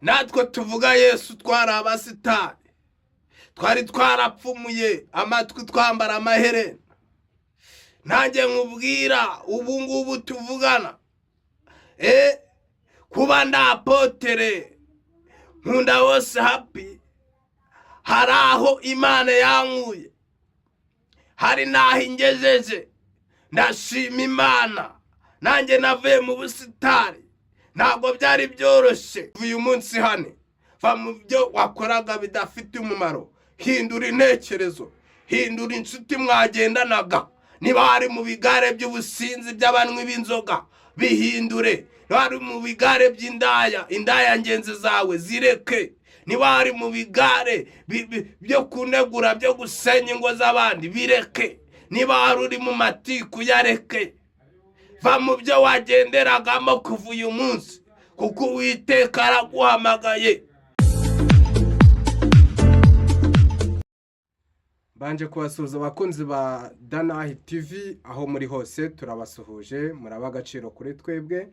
natwe tuvuga Yesu twari abasitari, twari twarapfumuye amatwi twambara amaherena. Nanjye nkubwira ubu ngubu tuvugana kuba ndapotere nkunda wose happy, hari aho Imana yankuye, hari naho ingejeje. Ndashima Imana. Nanjye navuye mu busitari, ntabwo byari byoroshye. Uyu munsi hane va mu byo wakoraga bidafite umumaro, hindura intekerezo, hindura inshuti mwagendanaga. Niba hari mu bigare by'ubusinzi by'abanywi b'inzoga, bihindure. Niba hari mu bigare by'indaya, indaya ngenzi zawe zireke. Niba hari mu bigare byo kunegura, byo gusenya ingo z'abandi, bireke. Niba hari uri mu matiku, yareke. Va mu byo wagenderagamo kuva uyu munsi, kuko Uwiteka araguhamagaye. Banje kubasuhuza abakunzi ba Danahi TV aho muri hose, turabasuhuje. Muraba agaciro kuri twebwe.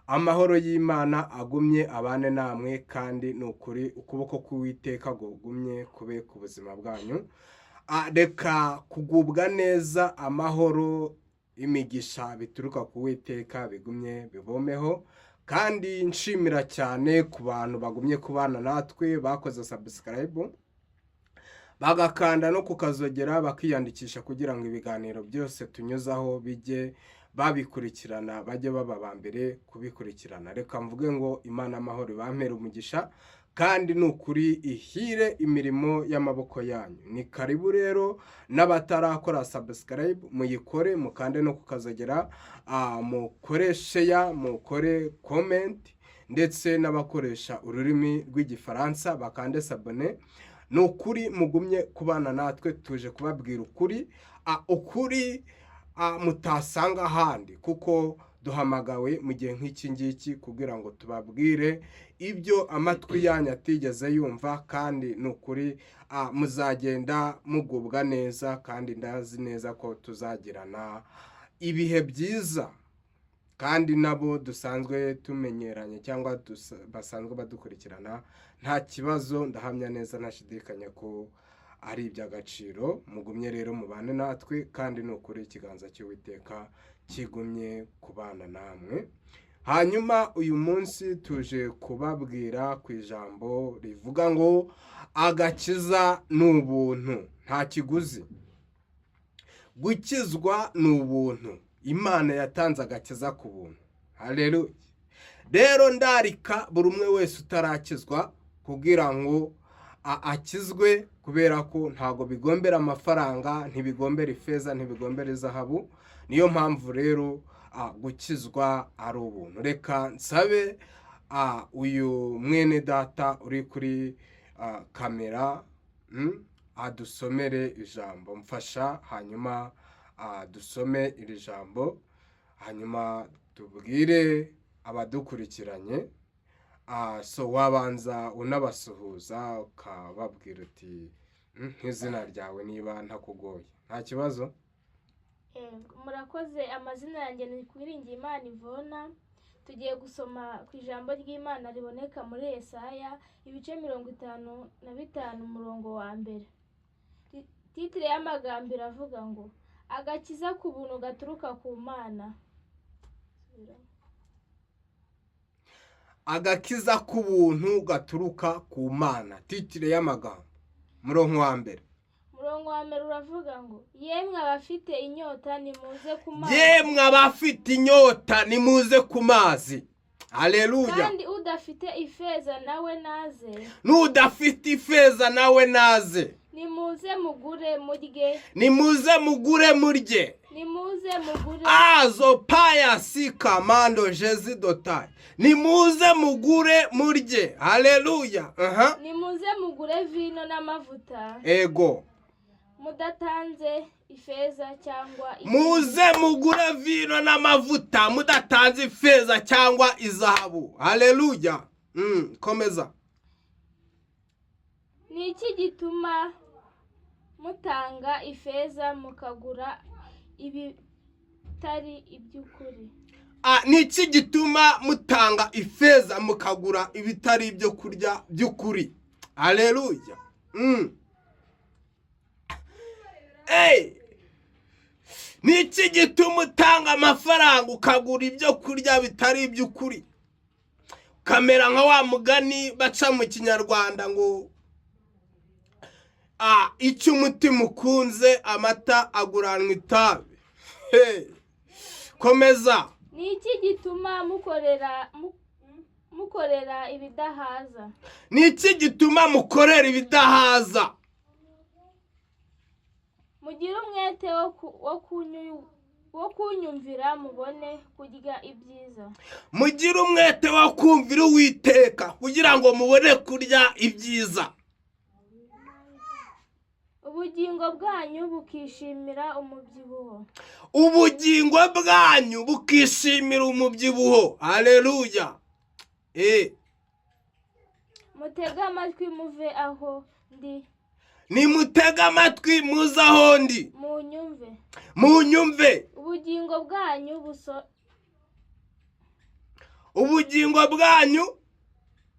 Amahoro y'Imana agumye abane namwe, kandi nukuri ukuboko k'Uwiteka gugumye kube ku buzima bwanyu. Reka kugubwa neza, amahoro, imigisha bituruka ku Uwiteka bigumye bibomeho. Kandi nshimira cyane ku bantu bagumye kubana natwe, bakoze subscribe, bagakanda no kukazogera, bakiyandikisha kugira ngo ibiganiro byose tunyuzaho bijye babikurikirana, bajye baba bambere kubikurikirana. Reka mvuge ngo Imana amahoro bampera umugisha, kandi nukuri ihire imirimo y'amaboko yanyu. Ni karibu rero n'abatarakora subscribe, muyikore, mukande no kukazogera, mukore share, mukore comment, ndetse n'abakoresha ururimi rw'igifaransa bakande s'abonner. Nukuri mugumye kubana natwe, tuje kubabwira ukuri, ukuri mutasanga ahandi, kuko duhamagawe mu gihe nk'iki ngiki kugira ngo tubabwire ibyo amatwi yanyu atigeze yumva. Kandi nukuri muzagenda mugubwa neza, kandi ndazi neza ko tuzagirana ibihe byiza. Kandi nabo dusanzwe tumenyeranye cyangwa basanzwe badukurikirana, nta kibazo, ndahamya neza ntashidikanya ko ari iby'agaciro. Mugumye rero mubane natwe, kandi nukuri ikiganza cy'Uwiteka kigumye kubana namwe. Hanyuma uyu munsi tuje kubabwira ku ijambo rivuga ngo agakiza ni ubuntu, nta kiguzi. Gukizwa ni ubuntu. Imana yatanze agakiza ku buntu. Haleluya. Rero ndarika buri umwe wese utarakizwa kugira ngo akizwe, kubera ko ntago bigombera amafaranga, ntibigombera ifeza, ntibigombera izahabu. Niyo mpamvu rero gukizwa ari ubuntu. Reka nsabe uyu mwene data uri kuri kamera adusomere ijambo. Mfasha, hanyuma dusome iri jambo, hanyuma tubwire abadukurikiranye. So wabanza unabasuhuza, ukababwira uti nk'izina ryawe niba ntakugoye. Nta kibazo? Murakoze. Amazina yanjye ni Twiringiyimana Ivona. Tugiye gusoma ku ijambo ry'Imana riboneka muri Yesaya ibice 55 umurongo wa mbere. Titire y'amagambo iravuga ngo agakiza ku buntu gaturuka ku Mana. Agakiza ku buntu gaturuka ku Mana. Titire y'amagambo murongo wa mbere. Murongo wa mbere uravuga ngo yemwe abafite inyota nimuze ku mazi. Yemwe abafite inyota nimuze ku mazi. Haleluya. Kandi udafite ifeza nawe naze. N'udafite ifeza nawe naze. Nimuze mugure murye. Nimuze mugure murye. Nimuze mugure. Azo paya sika mando jezi dotai. Nimuze mugure murye. Haleluya. Nimuze mugure vino n'amavuta. Ego. Mudatanze ifeza cyangwa muze mugure vino n'amavuta, mudatanze ifeza cyangwa izahabu. Haleluya. Komeza. Ni iki gituma mutanga ifeza mukagura ibitari iby'ukuri? ni iki gituma mutanga ifeza mukagura ibitari ibyo kurya by'ukuri? Haleluya. Ni iki gituma utanga amafaranga ukagura ibyo kurya bitari iby'ukuri? Kamera nka wa mugani baca mu Kinyarwanda ngo icyo umutima ukunze amata aguranwa itabi. Komeza. Ni iki gituma mukorera ibidahaza? Ni iki gituma mukorera ibidahaza? Mugire umwete wo kunyumvira mubone kurya ibyiza. Mugire umwete wo kumvira Uwiteka kugira ngo mubone kurya ibyiza. Ubugingo bwanyu bukishimira umubyibuho. Ubugingo bwanyu bukishimira umubyibuho. Haleluya. Mutega amatwi muve aho ndi. Nimutega amatwi muze aho ndi. Munyumve. Ubugingo bwanyu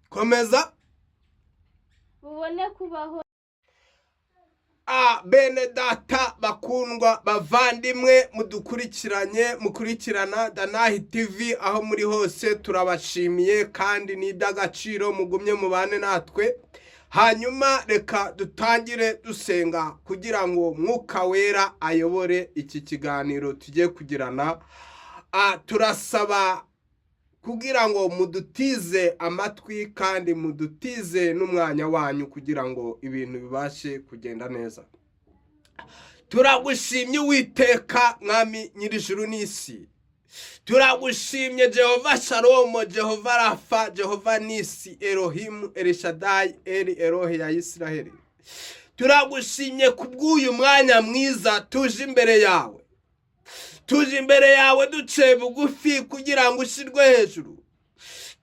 komeza bubone kubaho. Bene data bakundwa bavandimwe mukurikirana Danahi TV aho muri hose, turabashimiye kandi ni iby'agaciro mugumye mubane natwe. Hanyuma reka dutangire dusenga kugira ngo Mwuka Wera ayobore iki kiganiro tugiye kugirana. Turasaba kugira ngo mudutize amatwi kandi mudutize n'umwanya wanyu kugira ngo ibintu bibashe kugenda neza. Turagushimye Uwiteka Mwami nyir'ijuru n'isi. Turagushimye Jehova Shalom, Jehova Rafa, Jehova Nisi, Elohim, Elishadai, Elohe ya Israheli. Turagushimye kubw'uyu mwanya mwiza tuje imbere yawe. Tuje imbere yawe duciye bugufi kugira ngo ushirwe hejuru.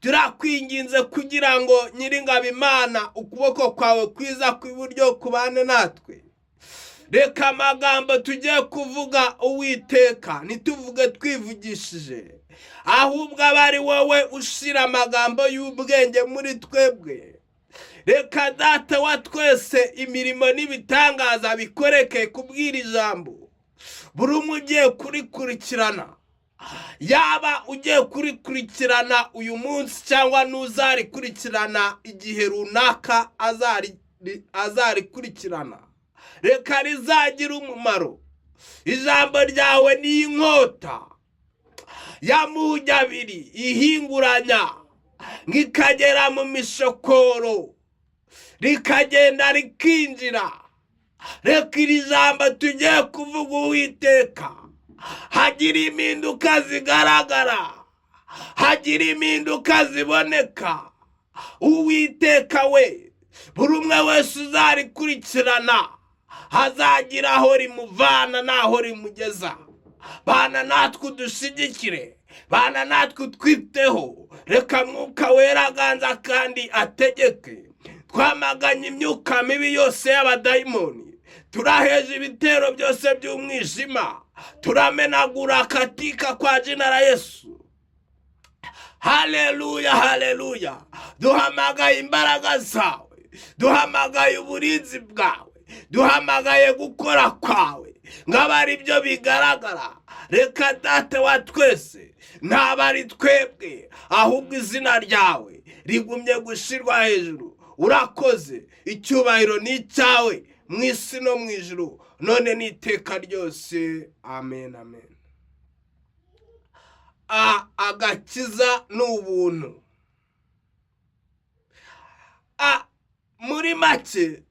Turakwinginze kugira ngo Nyiringabo Imana ukuboko kwawe kwiza kw'iburyo kubane natwe. Reka amagambo tugiye kuvuga Uwiteka ntituvuge twivugishije, ahubwo abari wowe ushira amagambo y'ubwenge muri twebwe. Reka Data wa twese imirimo n'ibitangaza bikoreke kubwira ijambo. Buri umwe ugiye kurikurikirana, yaba ugiye kurikurikirana uyu munsi cyangwa n'uzarikurikirana igihe runaka azarikurikirana, reka rizagira umumaro. Ijambo ryawe ni inkota y'amugi abiri ihinguranya ngikagera mu mishokoro rikagenda rikinjira. Reka iri jambo tugiye kuvuga Uwiteka hagira impinduka zigaragara, hagira impinduka ziboneka. Uwiteka we, buri umwe wese uzarikurikirana hazagira aho rimuvana n'aho rimugeza. Bana natwe udushigikire, bana natwe utwiteho. Reka Mwuka Wera aganza kandi ategeke. Twamaganye imyuka mibi yose y'abadayimoni, turaheje ibitero byose by'umwijima, turamenagura katika kwa jina la Yesu. Haleluya, haleluya. Duhamagaye imbaraga zawe, duhamagaye uburinzi bwawe, duhamagaye gukora kwawe ngabari byo bigaragara. Reka Data wa twese ntabari twebwe, ahubwo izina ryawe rigumye gushirwa hejuru. Urakoze, icyubahiro ni icyawe mu isi no mu ijuru none n'iteka ryose. Amen, amen. Agakiza n'ubuntu. Muri make,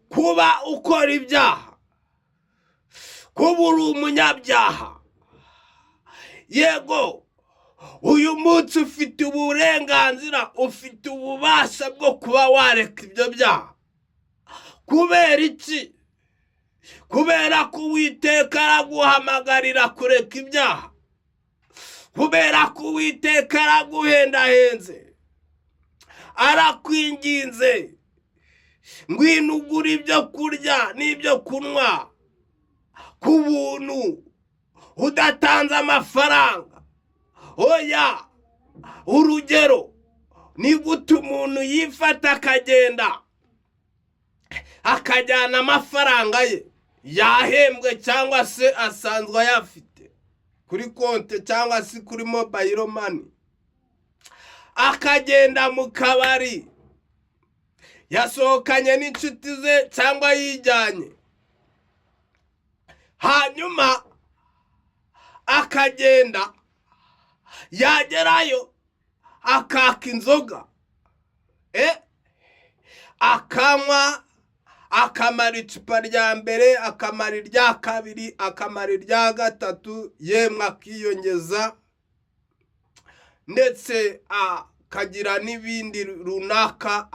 kuba ukora ibyaha, kuba uri umunyabyaha, yego uyu munsi ufite uburenganzira, ufite ububasha bwo kuba wareka ibyo byaha. Kubera iki? Kubera ko Uwiteka araguhamagarira kureka ibyaha. Kubera ko Uwiteka araguhendahenze, arakwinginze ngwino ugura ibyo kurya n'ibyo kunywa ku buntu, udatanze amafaranga. oya, urugero ni gute umuntu yifata akagenda akajyana amafaranga ye yahembwe cyangwa se asanzwe ayafite kuri konti cyangwa se kuri mobile money, akagenda mu kabari yasohokanye n'inshuti ze cyangwa yijyanye, hanyuma akagenda yagerayo akaka inzoga, akanywa, akamara icupa rya mbere, akamara irya kabiri, akamara irya gatatu, yemwe akiyongeza, ndetse akagira n'ibindi runaka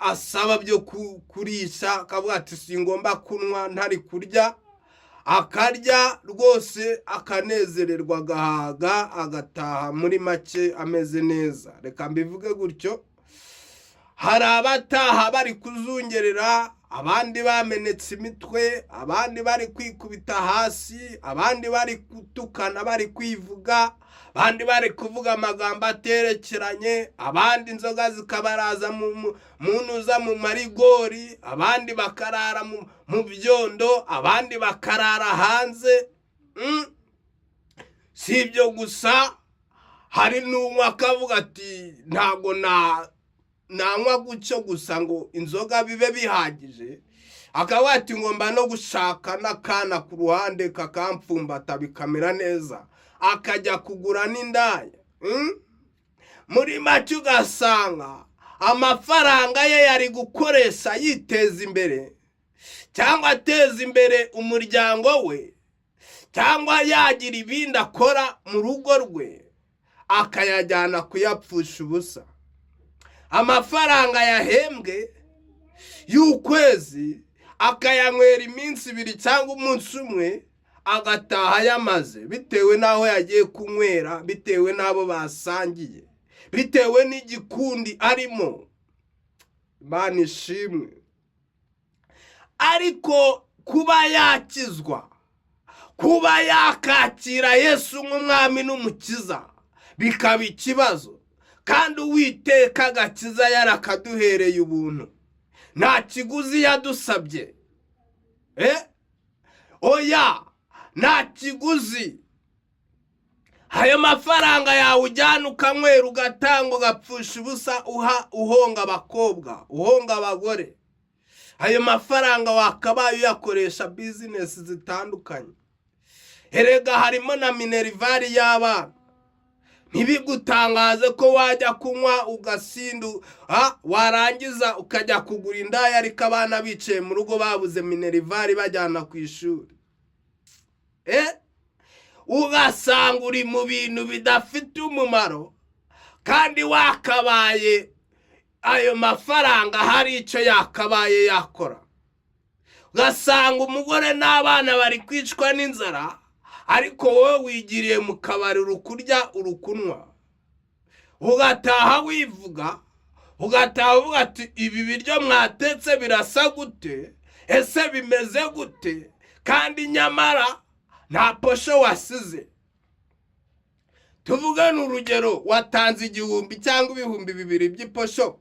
asaba byo kurisha, akavuga ati singomba kunywa ntari kurya, akarya rwose akanezererwa, agahaga, agataha muri make ameze neza. Reka mbivuge gutyo. Hari abataha bari kuzungerera, abandi bamenetse imitwe, abandi bari kwikubita hasi, abandi bari gutukana, bari kwivuga, abandi bari kuvuga amagambo aterekeranye, abandi inzoga zikabaraza munuza mu marigori, abandi bakarara mu byondo, abandi bakarara hanze. Si ibyo gusa, hari n'umwe akavuga ati ntabwo nanywa gutyo gusa ngo inzoga bibe bihagije, akavuga ati ngomba no gushaka n'akana ku ruhande kakampfumbata bikamera neza, akajya kugura n'indaya. Muri make ugasanga amafaranga ye yari gukoresha yiteza imbere, cyangwa ateza imbere umuryango we, cyangwa yagira ibindi akora mu rugo rwe, akayajyana kuyapfusha ubusa. Amafaranga yahembwe y'ukwezi akayanywera iminsi 2 cyangwa umunsi umwe, agataha yamaze, bitewe n'aho yagiye kunywera, bitewe n'abo basangiye, bitewe n'igikundi arimo. Imana ishimwe. Ariko kuba yakizwa, kuba yakakira Yesu nk'umwami n'umukiza bikaba ikibazo, kandi Uwiteka agakiza yarakaduhereye ubuntu, nta kiguzi yadusabye. Oya, nta kiguzi. Ayo mafaranga yawe ujyana ukanywera, ugatanga, ugapfusha ubusa, uhonga abakobwa, uhonga abagore. Ayo mafaranga wakabaye uyakoresha bizinesi zitandukanye. Erega harimo na minervari y'abana. Ntibigutangaze ko wajya kunywa ugasindu, warangiza ukajya kugura indaya, ariko abana bicaye mu rugo babuze minervari bajyana ku ishuri. Ugasanga uri mu bintu bidafite umumaro, kandi wakabaye ayo mafaranga hari icyo yakabaye yakora. Ugasanga umugore n'abana bari kwicwa n'inzara, ariko wowe wigiriye mu kabari urukurya urukunwa. Ugataha wivuga, ugataha uvuga ati ibi biryo mwatetse birasa gute, ese bimeze gute, kandi nyamara nta posho wasize. Tuvuge n'urugero, watanze 1000 cyangwa 2000 by'iposho,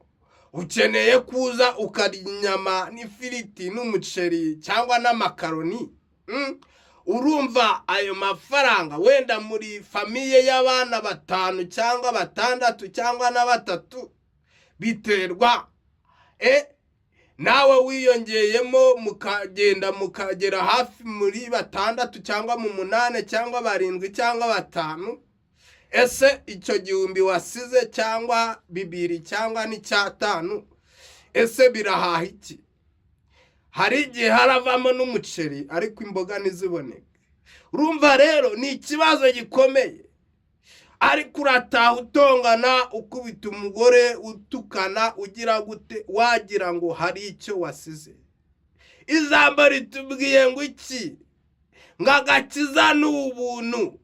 ukeneye kuza ukarya inyama n'ifiriti n'umuceri cyangwa n'amakaroni. Urumva ayo mafaranga wenda muri famiye y'abana 5 cyangwa 6 cyangwa na 3, biterwa nawe wiyongeyemo, mukagera hafi muri 6 cyangwa mu 8 cyangwa 7 cyangwa 5. Ese icyo 1000 wasize cyangwa 2 cyangwa n'5, ese birahaha iki? Hari igihe haravamo n'umuceri, ariko imboga ntiziboneke. Urumva rero ni ikibazo gikomeye. Ariko urataha utongana, ukubita umugore, utukana, ugira gute, wagira ngo hari icyo wasize. Ijambo ritubwiye ngo iki? Ngo agakiza n'ubuntu.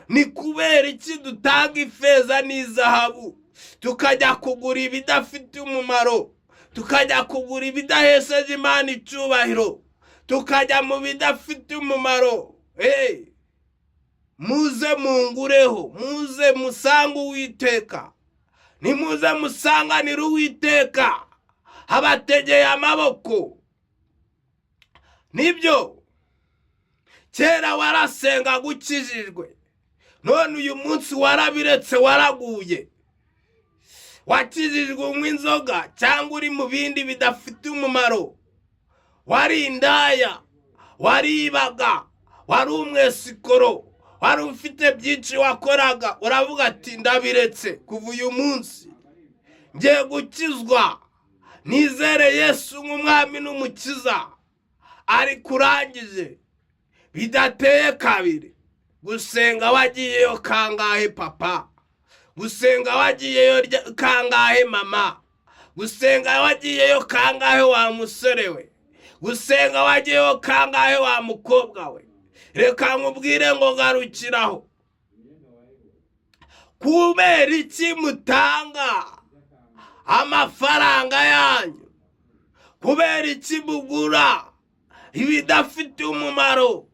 Ni kubera iki dutanga ifeza n'izahabu, tukajya kugura ibidafite umumaro, tukajya kugura ibidahesheje Imana icyubahiro, tukajya mu bidafite umumaro. muze mungureho, muze musange Uwiteka, nimuze musanganire Uwiteka, abategeye amaboko. Nibyo, kera warasenga gukijijwe, none uyu munsi warabiretse, waraguye. Wakijijwe unywa inzoga cyangwa uri mu bindi bidafite umumaro, wari indaya, waribaga, wari umwesikoro, wari ufite byinshi wakoraga, uravuga ati ndabiretse, kuva uyu munsi ngiye gukizwa, nizere Yesu nk'umwami n'umukiza. Ariko urangije bidateye kabiri, gusenga wagiyeyo kangahe papa, gusenga wagiyeyo kangahe mama, gusenga wagiyeyo kangahe wa musore we, gusenga wagiyeyo kangahe wa mukobwa we. Reka nkubwire ngo garukiraho. Kubera iki mutanga amafaranga yanyu? Kubera iki mugura ibidafite umumaro?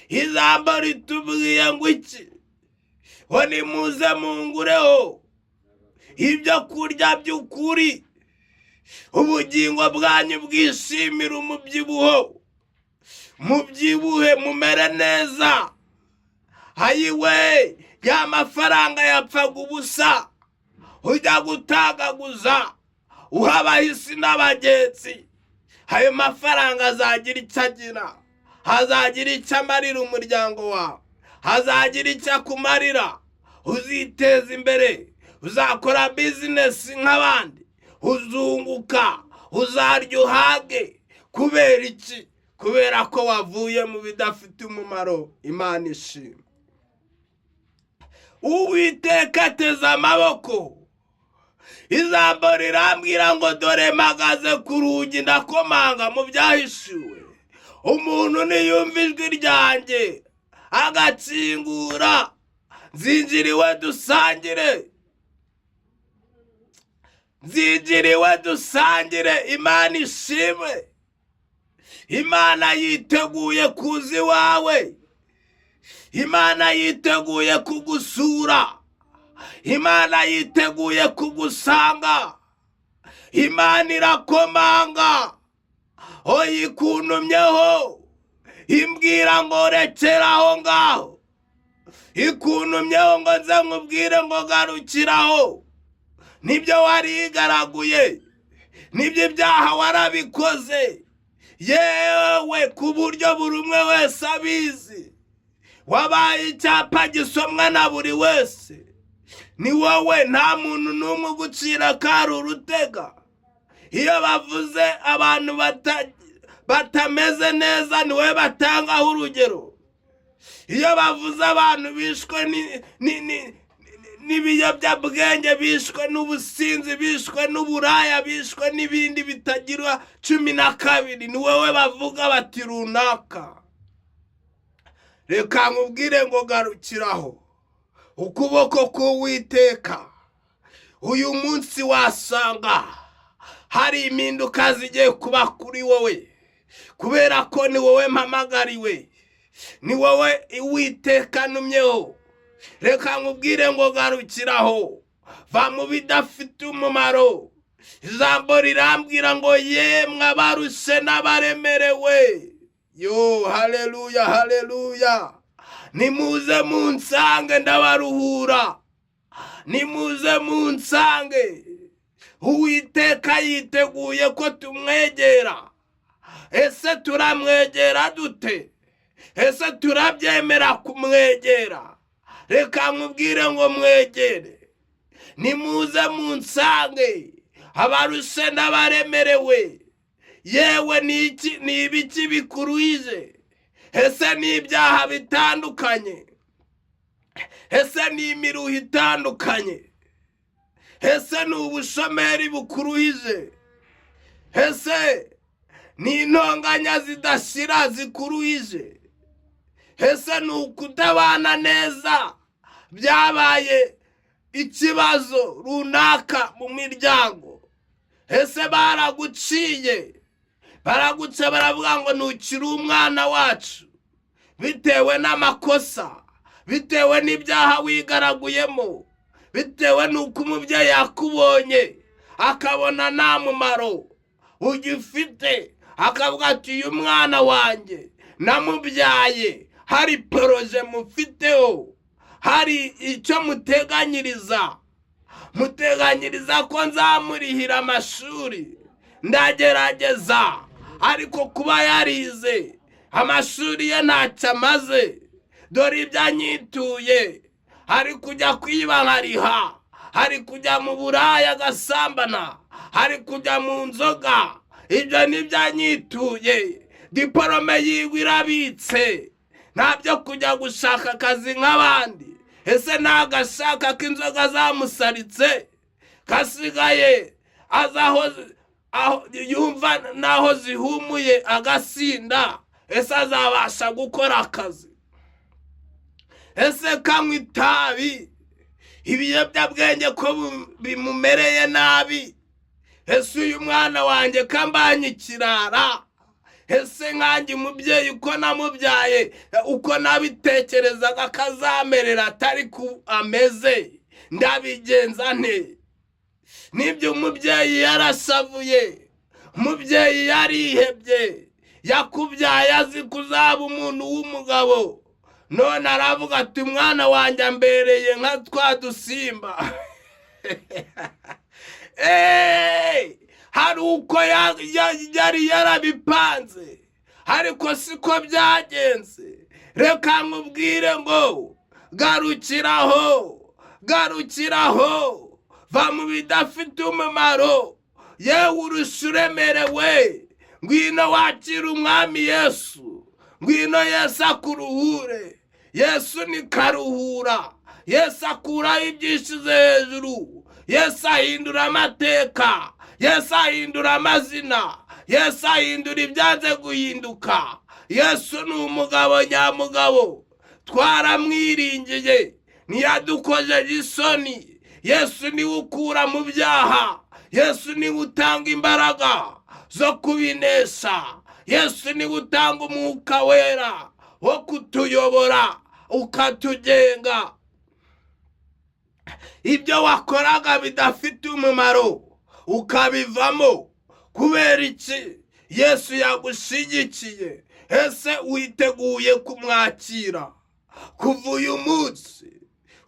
Ijambo ritubwiye ngo iki? Ngo nimuze mungureho ibyo kurya by'ukuri, ubugingo bwanyu bwishimira umubyibuho, mubyibuhe mumere neza. Hayiwe, ya mafaranga yapfaga ubusa, ujya gutagaguza uha abahisi n'abagenzi. Ayo mafaranga azagira icyo agira, hazagira icyo amarira umuryango wawe, hazagira icyo akumarira. Uziteza imbere, uzakora bizinesi nk'abandi, uzunguka, uzarya uhage. Kubera iki? Kubera ko wavuye mu bidafite umumaro. Imana ishimwe. Uwiteka ateze amaboko. Ijambo rirambwira ngo dore mpagaze ku rugi ndakomanga mu byahishuwe. Umuntu niyumva ijwi ryanjye agakingura, nzinjiriwe dusangire, nzinjiriwe dusangire. Imana ishimwe. Imana yiteguye kuza iwawe, Imana yiteguye kugusura, Imana yiteguye kugusanga. Imana irakomanga, ikuntumyeho imbwira ngo rekeraho ngaho, ikuntumyeho ngo nze nkubwire ngo garukiraho. Nibyo warigaraguye, nibyo ibyaha warabikoze, yewe ku buryo buri umwe wese abizi. Wabaye icyapa gisomwa na buri wese. Ni wowe, nta muntu n'umwe ugucira kari urutega. Iyo bavuze abantu batameze neza, ni wowe batangaho urugero. Iyo bavuze abantu bishwe n'ibiyobyabwenge, bishwe n'ubusinzi, bishwe n'uburaya, bishwe n'ibindi bitagira 12, ni wowe bavuga bati runaka. Reka nkubwire ngo garukiraho. Ukuboko k'Uwiteka uyu munsi wasanga hari impinduka zigiye kuba kuri wowe, kubera ko ni wowe mpamagariwe, ni wowe Uwiteka numyeho. Reka nkubwire ngo garukiraho, va mu bidafite umumaro. Ijambo rirambwira ngo yemwe abarushe n'abaremerewe. Yo, haleluya, haleluya. Nimuze munsange ndabaruhura, nimuze munsange. Uwiteka yiteguye ko tumwegera. Ese turamwegera dute? Ese turabyemera kumwegera? Reka nkubwire ngo mwegere. Nimuze munsange abarushe n'abaremerewe. Yewe ni ibiki bikuruhije? Ese ni ibyaha bitandukanye? Ese ni imiruho itandukanye? Ese ni ubushomeri bukuruhije? Ese ni intonganya zidashira zikuruhije? Ese ni ukutabana neza byabaye ikibazo runaka mu miryango? Ese baraguciye, baraguca, baravuga ngo ntukiri umwana wacu? bitewe n'amakosa, bitewe n'ibyaha wigaraguyemo, bitewe n'uko umubyeyi yakubonye akabona nta mumaro ugifite, akavuga ati uyu mwana wanjye namubyaye, hari poroje mufiteho, hari icyo muteganyiriza ko nzamurihira amashuri, ndagerageza, ariko kuba yarize amashuri ye ntacyo amaze, dore ibyo anyituye, hari kujya kwiba nkariha, hari kujya mu buraya agasambana, hari kujya mu nzoga, ibyo nibyo anyituye, diporome yiwe irabitse, nta byo kujya gushaka akazi nk'abandi. Ese nagashaka ko inzoga zamusaritse, kasigaye aho yumva naho zihumuye agasinda, ese azabasha gukora akazi? Ese kanywa itabi, ibiyobyabwenge ko bimumereye nabi? Ese uyu mwana wanjye kambanye ikirara? Ese nkanjye umubyeyi uko namubyaye, uko nabitekerezaga kazamerera atari ku ameze, ndabigenza nte? Nibyo umubyeyi yarasavuye, umubyeyi yarihebye, yakubyaye azi kuzaba umuntu w'umugabo, none aravuga ati umwana wanjye ambereye nka twa dusimba. Hari uko yari yarabipanze, ariko siko byagenze. Reka nkubwire ngo garukiraho, va mu bidafite umumaro, yewe urusha uremerewe, ngwino wakira umwami Yesu, ngwino Yesu akuruhure. Yesu ni karuhura, Yesu akuraho ibyishize hejuru, Yesu ahindura amateka, Yesu ahindura amazina, Yesu ahindura ibyanze guhinduka. Yesu ni umugabo nyamugabo, twaramwiringiye, ntiyadukojeje isoni. Yesu niwe ukura mu byaha, Yesu niwe utanga imbaraga zo kubinesha, Yesu niwe utanga umwuka wera wo kutuyobora ukatugenga. Ibyo wakoraga bidafite umumaro ukabivamo, kubera iki? Yesu yagushigikiye. Ese witeguye kumwakira? Kuva uyu munsi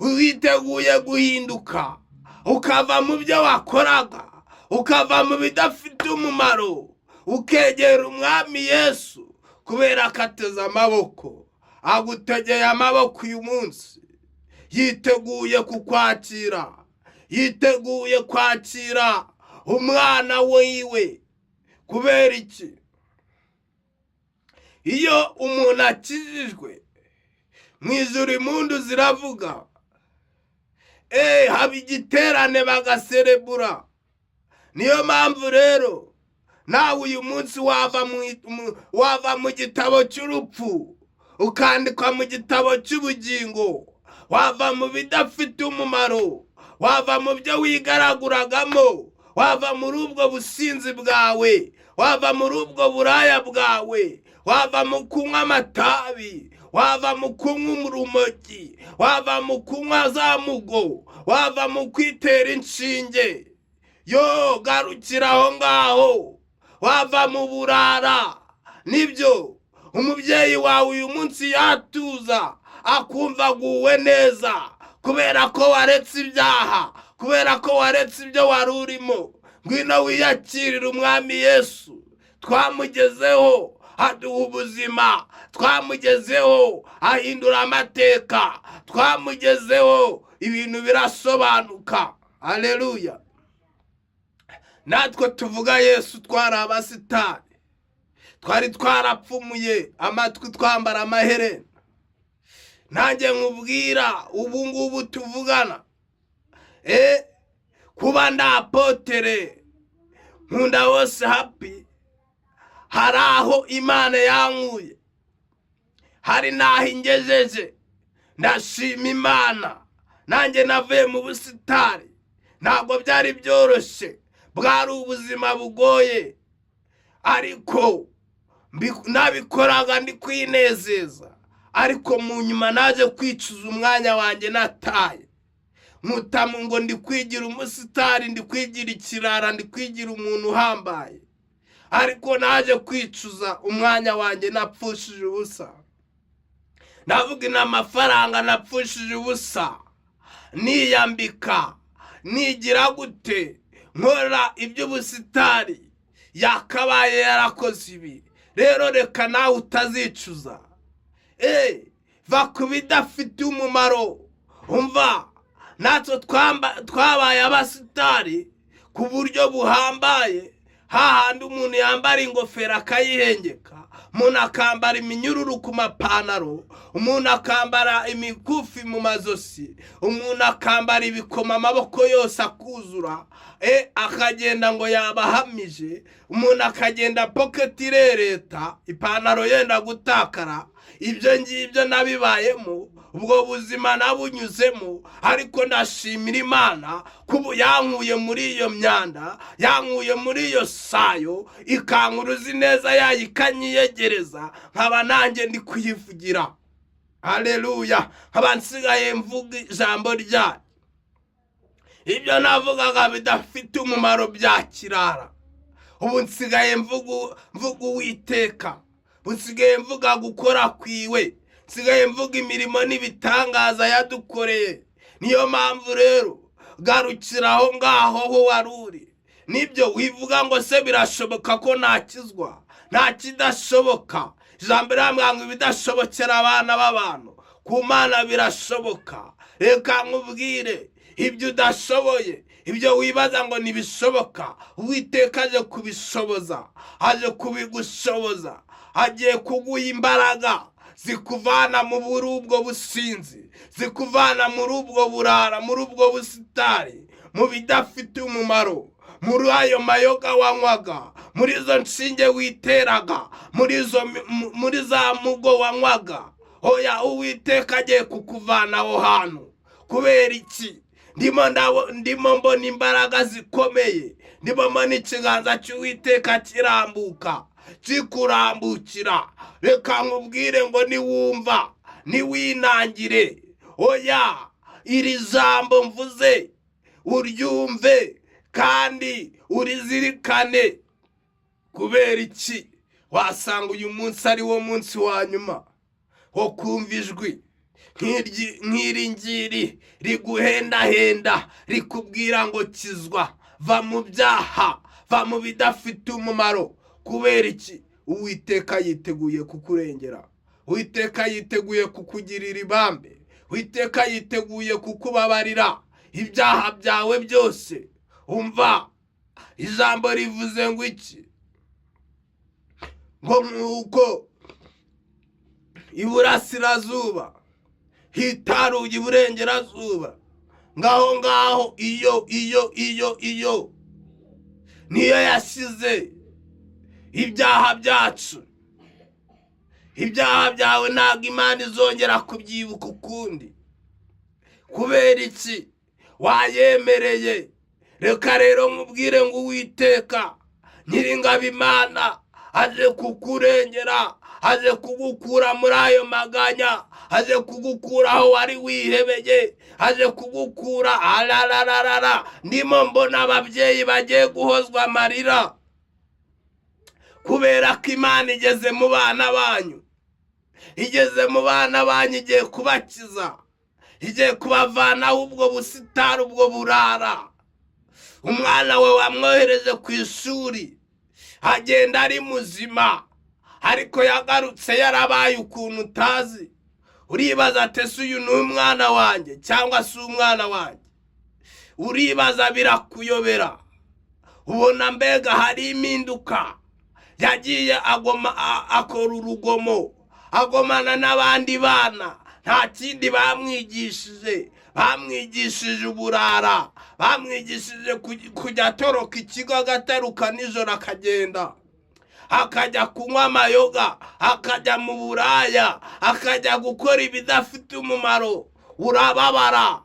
witeguye guhinduka, ukava mu byo wakoraga, ukava mu bidafite umumaro, ukegera umwami Yesu, kubera ko ateze amaboko, agutegeye amaboko uyu munsi, yiteguye kukwakira, yiteguye kwakira umwana wiwe. Kubera iki? Iyo umuntu akijijwe, mu ijuru impundu ziravuga, haba igiterane bagaserebura. Niyo mpamvu rero nawe uyu munsi wava mu gitabo cy'urupfu ukandikwa mu gitabo cy'ubugingo, wava mu bidafite umumaro, wava mu byo wigaraguragamo, wava muri ubwo businzi bwawe, wava muri ubwo buraya bwawe, wava mu kunywa amatabi, wava mu kunywa urumogi, wava mu kunywa za mugo, wava mu kwitera inshinge. Yo, garukira aho ngaho, wava mu burara. Nibyo umubyeyi wawe uyu munsi yatuza, akumva aguwe neza, kubera ko waretse ibyaha, kubera ko waretse ibyo wari urimo. Ngwino wiyakirire umwami Yesu. Twamugezeho aduha ubuzima, twamugezeho ahindura amateka, twamugezeho ibintu birasobanuka. Haleluya. Natwe tuvuga Yesu twari abasitani, twari twarapfumuye amatwi twambara amaherena. Nanjye nkubwira ubu ngubu tuvugana, kuba ndapotere nkunda wose happy, hari aho Imana yankuye, hari naho ingejeje. Ndashima Imana. Nanjye navuye mu busitani, ntabwo byari byoroshye, bwari ubuzima bugoye, ariko nabikoraga ndi kwinezeza. ariko mu nyuma naje kwicuza umwanya wanjye nataye, nkutamu ngo ndi kwigira umusitari, ndi kwigira ikirara, ndi kwigira umuntu uhambaye, ariko naje kwicuza umwanya wanjye napfushije ubusa. Navuga n'amafaranga napfushije ubusa, niyambika, nigira gute, nkora iby'ubusitari, yakabaye yarakoze ibi. Rero reka nawe utazicuza. Va ku bidafite umumaro. Umva, natwe twabaye abasitari ku buryo buhambaye, hahandi umuntu yambara ingofero akayihengeka, umuntu akambara iminyururu ku mapantaro, umuntu akambara imikufi mu mazosi, umuntu akambara ibikoma amaboko yose akuzura, akagenda ngo yabahamije, umuntu akagenda pocket irereta, ipantaro yenda gutakara. Ibyo ngibyo nabibayemo, ubwo buzima nabunyuzemo, ariko ndashimira Imana kuba yankuye muri iyo myanda, yankuye muri iyo sayo, ikankuruza neza yayo ikanyiyegereza, nkaba nanjye ndi kuyivugira. Haleluya. Nkaba nsigaye mvuga ijambo ryayo. Ibyo navugaga bidafite umumaro bya kirara, ubu nsigaye mvuga Uwiteka, nsigaye mvuga gukora kwiwe, nsigaye mvuga imirimo n'ibitangaza yadukoreye. Niyo mpamvu rero garukira aho ngaho ho waruri. Nibyo wivuga ngo se birashoboka ko nakizwa? Nta kidashoboka. Ijambo riramubwira ngo ibidashobokera abana b'abantu ku Mana birashoboka. Reka nkubwire, ibyo udashoboye, ibyo wibaza ngo ntibishoboka, Uwiteka aje kubishoboza, aje kubigushoboza, agiye kuguha imbaraga zikuvana muri ubwo businzi, zikuvana muri ubwo burara, muri ubwo busitari, mu bidafite umumaro, muri ayo mayoga wanywaga, muri izo nshinge witeraga, muri za mugo wanywaga. Oya, Uwiteka agiye kukuvana aho hantu. Kubera iki? Ndimo mbona imbaraga zikomeye, ndimo mbona ikiganza cy'Uwiteka kirambuka, kikurambukira. Reka nkubwire ngo niwumva, niwinangire. Oya, iri jambo mvuze uryumve kandi urizirikane. Kubera iki? Wasanga uyu munsi ari wo munsi wa nyuma wo kumva ijwi nk'iri ngiri riguhendahenda, rikubwira ngo kizwa, va mu byaha, va mu bidafite umumaro. Kubera iki? Uwiteka yiteguye kukurengera, Uwiteka yiteguye kukugirira ibambe, Uwiteka yiteguye kukubabarira ibyaha byawe byose. Umva, ijambo rivuze ngo iki? Ngo nuko iburasirazuba hitaruye iburengerazuba, ngaho iyo niyo yashyize ibyaha byacu. Ibyaha byawe ntabwo Imana izongera kubyibuka ukundi. Kubera iki? Wayemereye. Reka rero nkubwire ngo Uwiteka Nyiringabo Imana aje kukurengera, aje kugukura muri ayo maganya, aje kugukura aho wari wihebeye, aje kugukura arararara. Ndimo mbona ababyeyi bagiye guhozwa amarira, kubera ko Imana igeze mu bana banyu, igeze mu bana banyu, igiye kubakiza, igiye kubavanaho ubwo busitari, ubwo burara. Umwana we wamwohereje ku ishuri, agenda ari muzima, ariko yagarutse yarabaye ukuntu utazi. Uribaza ati se uyu ni umwana wanjye cyangwa si umwana wanjye? Uribaza, birakuyobera. Ubona mbega hari impinduka. Yagiye akora urugomo, agomana n'abandi bana. Nta kindi bamwigishije, bamwigishije uburara, bamwigishije kujya atoroka ikigo agataruka nijoro akagenda, akajya kunywa amayoga, akajya mu buraya, akajya gukora ibidafite umumaro. Urababara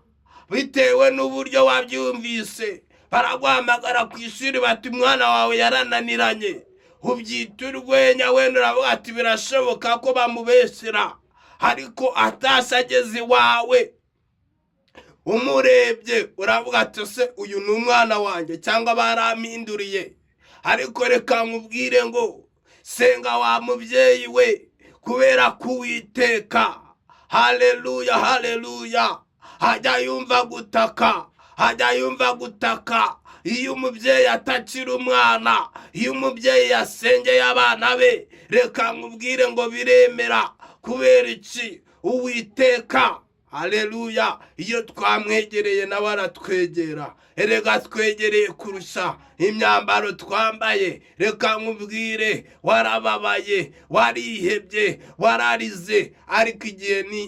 bitewe n'uburyo wabyumvise. Baraguhamagara ku ishuri bati umwana wawe yarananiranye, ubyita urwenya, wenda uravuga ati birashoboka ko bamubeshyera, ariko atashye ageze iwawe umurebye uravuga ati se uyu ni umwana wanjye cyangwa barampinduriye. Ariko reka nkubwire ngo senga wa mubyeyi we, kubera ko Uwiteka haleluya haleluya hajya yumva gutaka iyo umubyeyi atakiri umwana, iyo umubyeyi yasengeye abana be. Reka nkubwire ngo biremera. Kubera iki? Uwiteka haleluya iyo twamwegereye nawe aratwegera. Erega twegereye kurusha imyambaro twambaye. Reka nkubwire, warababaye, warihebye, wararize, ariko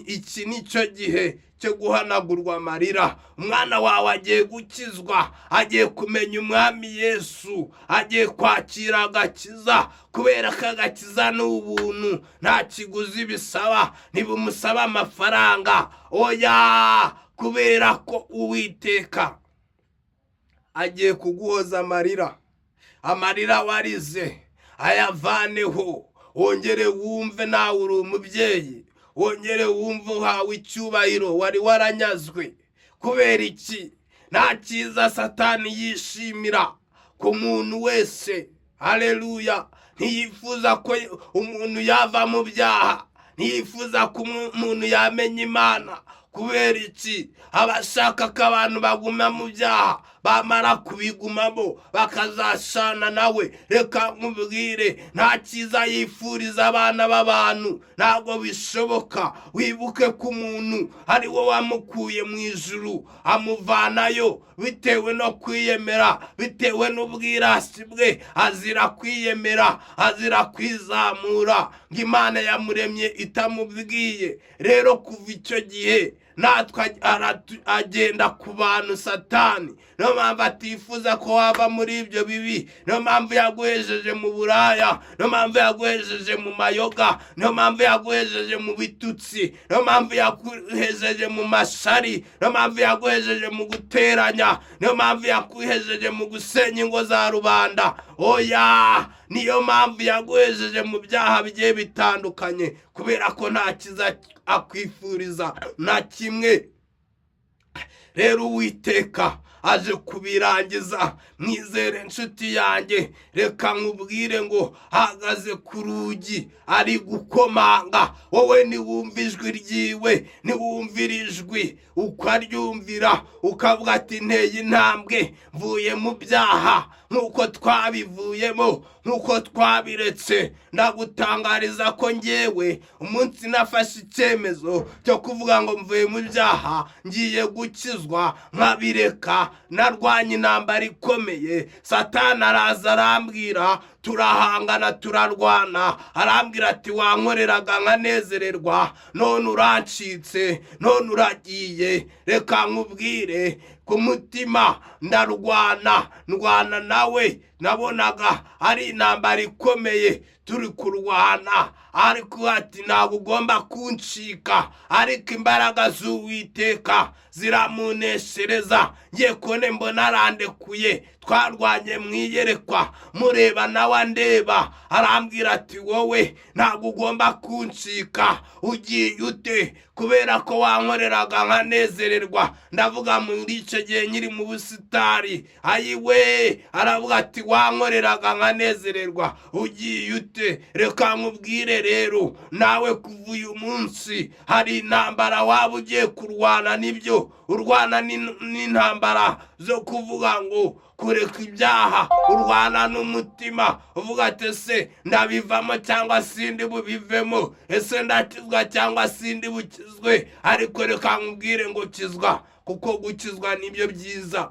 iki nicyo gihe cyo guhanagurwa amarira. Umwana wawe agiye gukizwa, agiye kumenya umwami Yesu, agiye kwakira agakiza, kubera ko agakiza ni ubuntu, nta kiguzi bisaba, ntibumusaba amafaranga. Oya, kubera ko Uwiteka agiye kuguhoza amarira warize ayavaneho. Wongere wumve nawe uri umubyeyi, wongere wumve uhawe icyubahiro wari waranyazwe. Kubera iki? Nta cyiza Satani yishimira ku muntu wese. Haleluya. Ntiyifuza ko umuntu yava mu byaha, ntiyifuza ko umuntu yamenya Imana. Kubera iki? Abashaka ko abantu baguma mu byaha, bamara kubigumamo bakazashana nawe. Reka nkubwire, nta cyiza yifuriza abana b'abantu, ntabwo bishoboka. Wibuke ko umuntu ari we wamukuye mu ijuru amuvanayo bitewe no kwiyemera, bitewe n'ubwirasi bwe. Azira kwiyemera, azira kwizamura, ngo Imana yamuremye itamubwiye. Rero kuva icyo gihe natwe agenda ku bantu Satani. Niyo mpamvu atifuza ko wava muri ibyo bibi, niyo mpamvu yaguhejeje mu buraya, niyo mpamvu yaguhejeje mu mayoga, niyo mpamvu yaguhejeje mu bitutsi, niyo mpamvu yaguhejeje mu mashari, niyo mpamvu yaguhejeje mu guteranya, niyo mpamvu yaguhejeje mu gusenya ingo za rubanda. Oya, niyo mpamvu yaguhejeje mu byaha bigiye bitandukanye, kubera ko nta kiza akwifuriza na kimwe. Rero Uwiteka aje kubirangiza. Mwizere inshuti yanjye, reka nkubwire ngo ahagaze ku rugi ari gukomanga. Wowe niwumva ijwi ryiwe, niwumvira ijwi ukaryumvira, ukavuga ati nteye intambwe, mvuye mu byaha nk'uko twabivuyemo, nk'uko twabiretse. Ndagutangariza ko njyewe umunsi nafashe icyemezo cyo kuvuga ngo mvuye mu byaha, ngiye gukizwa nkabireka. Narwanye intambara ikomeye. Satani araza arambwira, turahangana turarwana, arambwira ati wankoreraga nkanezererwa, none urancitse, none uragiye. Reka nkubwire, ku mutima ndwana nawe. Nabonaga ari intambara ikomeye turi kurwana, ariko ati ntabwo ugomba kuncika. Ariko imbaraga z'Uwiteka ziramuneshereza. Ngiye kubona mbona arandekuye. Twarwanye mu iyerekwa, mureba nawe andeba, arambwira ati wowe ntabwo ugomba kuncika. Ugiye ute? Kubera ko wankoreraga nkanezererwa. Ndavuga muri icyo gihe nyiri mu busitani. Ayiwe, aravuga ati wankoreraga nkanezererwa, ugiye ute? Reka nkubwire rero, nawe kuva uyu munsi hari intambara waba ugiye kurwana. Nibyo, urwana n'intambara zo kuvuga ngo kureka ibyaha. Urwana n'umutima uvuga ati ese ndabivamo cyangwa sindi bubivemo, ese ndakizwa cyangwa sindi bukizwe. Ariko reka nkubwire ngo kizwa, kuko gukizwa nibyo byiza.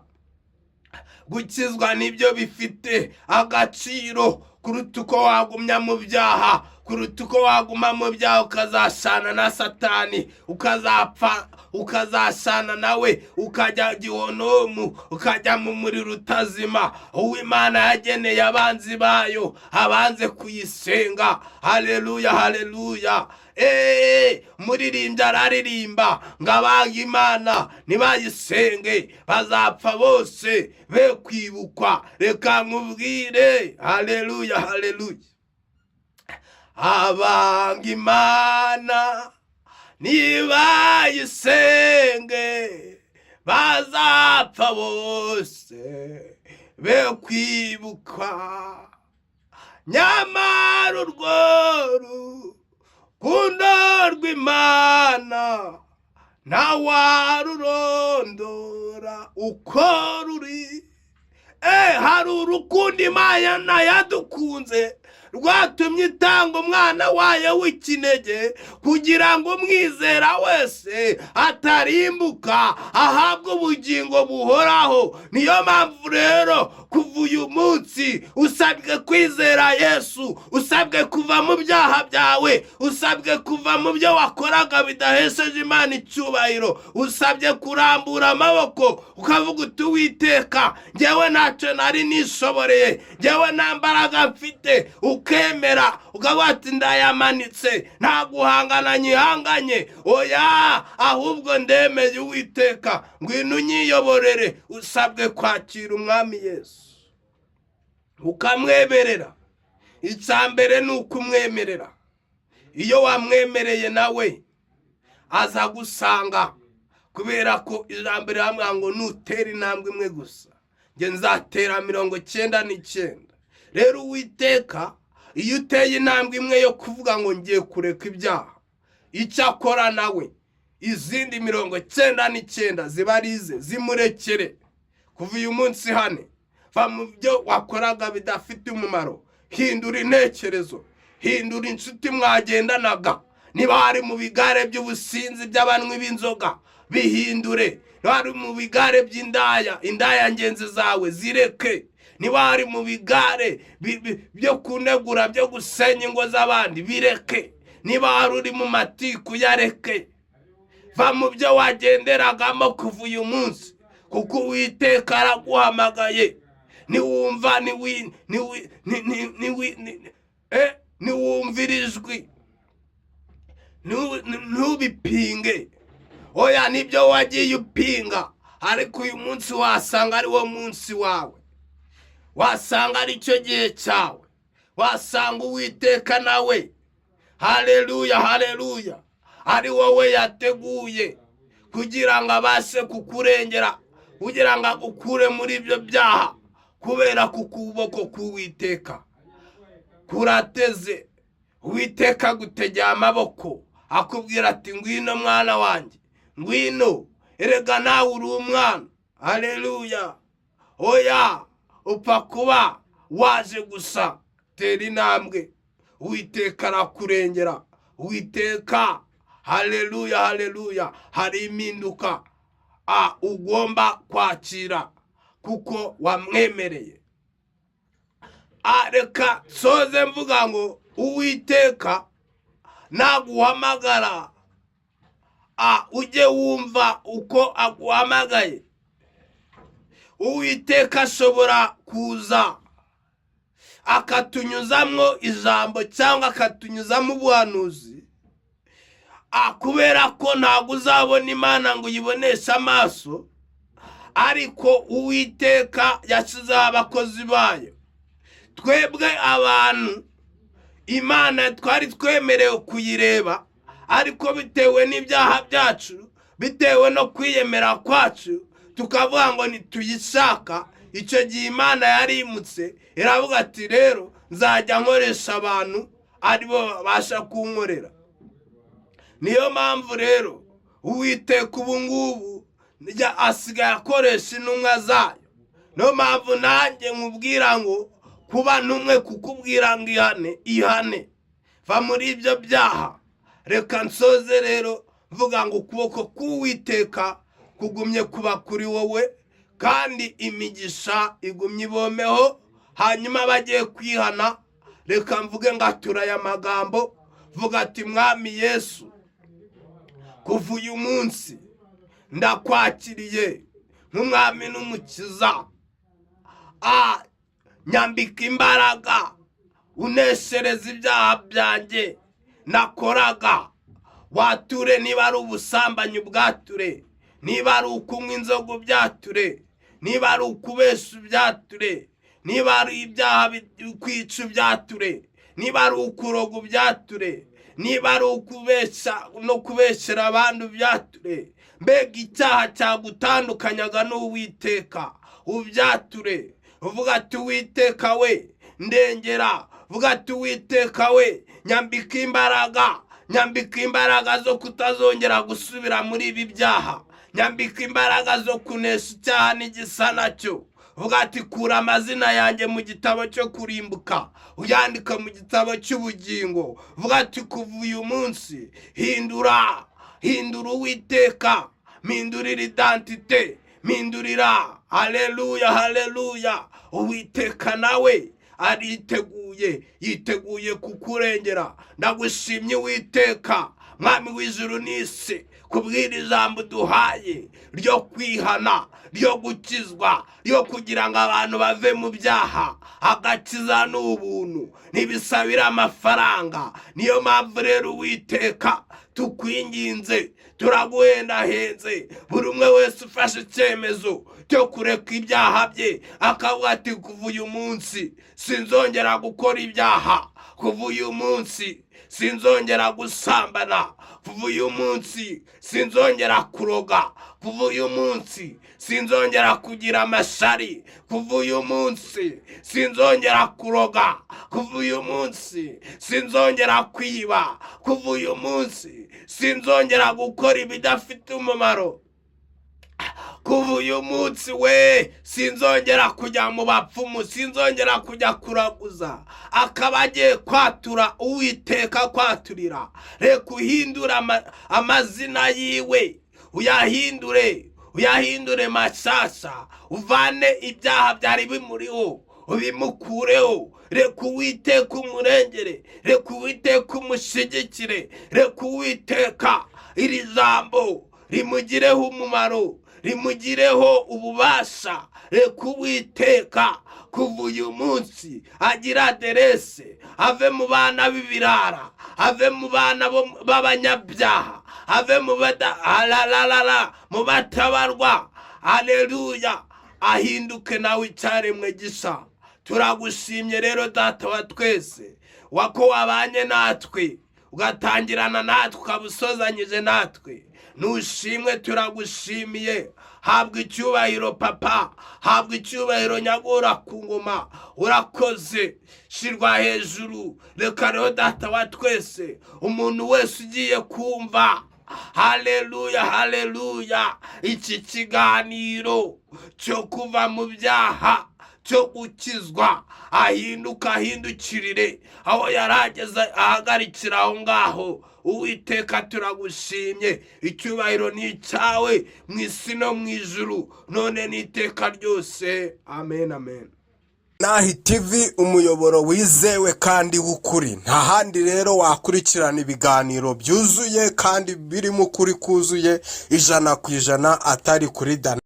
Gukizwa nibyo bifite agaciro kuruta uko wagumya mu byaha, kuruta uko waguma mu byaha ukazashana na Satani, ukazapfa, ukazashana nawe, ukajya gihonomu, ukajya mu muriro utazima. Uw'Imana yageneye abanzi bayo, abanze kuyisenga. Haleluya haleluya. Muririmbyi araririmba ngo abanga Imana ntibayisenge bazapfa bose be kwibukwa. Reka nkubwire, haleluya haleluya, abanga Imana nibayisenge bazapfa bose be kwibuka, nyamara urwo rukundo rw'Imana ntawarurondora uko ruri. Hari urukundo Imana yadukunze rwatumye itanga umwana wayo w'ikinege kugira ngo umwizera wese atarimbuka ahabwe ubugingo buhoraho. Niyo mpamvu rero kuva uyu munsi usabwe kwizera Yesu, usabwe kuva mu byaha byawe, usabwe kuva mu byo wakoraga bidahesheje Imana icyubahiro, usabye kurambura amaboko ukavuga uti Uwiteka, njyewe ntacyo nari nishoboreye, njyewe nta mbaraga mfite, ukemera ukavuga ati ndayamanitse, nta guhangana nyihanganye, oya ahubwo ndemeye Uwiteka, ngwino unyiyoborere. Usabwe kwakira umwami Yesu ukamwemerera. Icya mbere ni ukumwemerera. Iyo wamwemereye nawe aza gusanga, kubera ko ijambo rihamya ngo nutera intambwe imwe gusa nge nzatera 99. Rero Uwiteka iyo uteye intambwe imwe yo kuvuga ngo ngiye kureka ibyaha, icyo akora nawe izindi 99 ziba arize zimurekere. Kuva uyu munsi hane va mu byo wakoraga bidafite umumaro, hindura intekerezo, hindura inshuti mwagendanaga. Niba hari mu bigare by'ubusinzi by'abanywi b'inzoga, bihindure. Niba hari mu bigare by'indaya, indaya ngenzi zawe zireke. Niba hari mu bigare byo kunegura, byo gusenya ingo z'abandi, bireke. Niba hari uri mu matiku, yareke. Va mu byo wagenderagamo kuva uyu munsi, kuko Uwiteka araguhamagaye. Niwumva niwumvira ijwi, ntubipinge. Oya nibyo wagiye upinga, ariko uyu munsi wasanga ari wo munsi wawe, wasanga ari cyo gihe cyawe, wasanga Uwiteka nawe, haleluya haleluya, ari wowe yateguye kugira ngo abashe kukurengera, kugira ngo agukure muri ibyo byaha, kubera ku kuboko k'Uwiteka kurateze. Uwiteka gutegera amaboko akubwira ati ngwino mwana wanjye, ngwino, erega nawe uri umwana. Haleluya. Oya upfa kuba waje gusa, tera intambwe, Uwiteka arakurengera. Uwiteka, haleluya haleluya, hari impinduka ugomba kwakira kuko wamwemereye. Reka soze mvuga ngo Uwiteka naguhamagara, ujye wumva uko aguhamagaye. Uwiteka ashobora kuza akatunyuzamwo ijambo cyangwa akatunyuzamo ubuhanuzi, kubera ko ntabwo uzabona Imana ngo uyiboneshe amaso, ariko Uwiteka yashyizeho abakozi bayo. Twebwe abantu Imana twari twemerewe kuyireba, ariko bitewe n'ibyaha byacu, bitewe no kwiyemera kwacu, tukavuga ngo ntituyishaka. Icyo gihe Imana yarimutse iravuga ati rero nzajya nkoresha abantu aribo babasha kunkorera. Niyo mpamvu rero Uwiteka ubu ngubu asigaye akoresha intumwa zayo. Niyo mpamvu nanjye nkubwira ngo kuba ntumwe kukubwira ngo ihane, va muri ibyo byaha. Reka nsoze rero mvuga ngo ukuboko k'Uwiteka kugumye kuba kuri wowe, kandi imigisha igumye ibomeho. Hanyuma bagiye kwihana, reka mvuge ngo atura aya magambo, vuga ati mwami Yesu, kuva uyu munsi ndakwakiriye nk'umwami n'umukiza. Nyambika imbaraga, uneshereza ibyaha byanjye nakoraga. Wature niba ari ubusambanyi ubwature, niba ari ukunywa inzoga ubyature, niba ari ukubesha ubyature, niba ari ibyaha kwica ubyature, niba ari ukuroga ubyature, niba ari ukubeshya no kubeshyera abandi ubyature. Mbega icyaha cyagutandukanyaga n'Uwiteka, ubyature. Uvuga ati Uwiteka we ndengera, uvuga ati Uwiteka we nyambika imbaraga zo kutazongera gusubira muri ibi byaha, nyambika imbaraga zo kunesha icyaha n'igisa nacyo. Uvuga ati kura amazina yanjye mu gitabo cyo kurimbuka, uyandika mu gitabo cy'ubugingo. Uvuga ati kuva uyu munsi hindura Uwiteka, mpindurira identite, mpindurira. Haleluya. Uwiteka nawe yiteguye kukurengera. Ndagushimye Uwiteka, Mwami w'ijuru n'isi, kubwira ijambo duhaye ryo kwihana, ryo gukizwa, ryo kugira ngo abantu bave mu byaha. Agakiza n'ubuntu, ntibisabira amafaranga. Niyo mpamvu rero Uwiteka tukwinginze, turaguhendahenze, buri umwe wese ufashe icyemezo cyo kureka ibyaha bye, akavuga ati kuva uyu munsi sinzongera gukora ibyaha, kuva uyu munsi sinzongera gusambana, kuva uyu munsi sinzongera kuroga, kuva uyu munsi sinzongera kugira amashari, kuva uyu munsi sinzongera kuroga, kuva uyu munsi sinzongera kwiba, kuva uyu munsi sinzongera gukora ibidafite umumaro, kuva uyu munsi we sinzongera kujya mu bapfumu, sinzongera kujya kuraguza. Akaba agiye kwatura, Uwiteka kwaturira. Reka uhindura amazina yiwe, uyahindure mashyashya, uvane ibyaha byari bimuriho ubimukureho. Reka Uwiteka umurengere, reka Uwiteka umushyigikire, reka Uwiteka iri jambo rimugireho umumaro, rimugireho ububasha. Reka Uwiteka kuva uyu munsi agira aderese, ave mu bana b'ibirara, ave mu bana b'abanyabyaha, ave mu batabarwa. Haleluya, ahinduke nawe icyaremwe gisa. Turagushimye rero Data wa twese, wako wabanye natwe, ugatangirana natwe, ukabusozanyije natwe. Nushimwe, turagushimiye. Habwa icyubahiro Papa, habwa icyubahiro nyagora ku ngoma. Urakoze, shirwa hejuru. Reka rero Data wa twese, umuntu wese ugiye kumva, haleluya, iki kiganiro cyo kuva mu byaha, cyo gukizwa, ahindukirire aho yarageze, ahagarikira aho ngaho. Uwiteka turagushimye, icyubahiro ni icyawe mu isi no mu ijuru, none n'iteka ryose. Amen. Nahi TV, umuyoboro wizewe kandi w'ukuri. Nta handi rero wakurikirana ibiganiro byuzuye kandi birimo ukuri kuzuye 100% atari kuri Dana.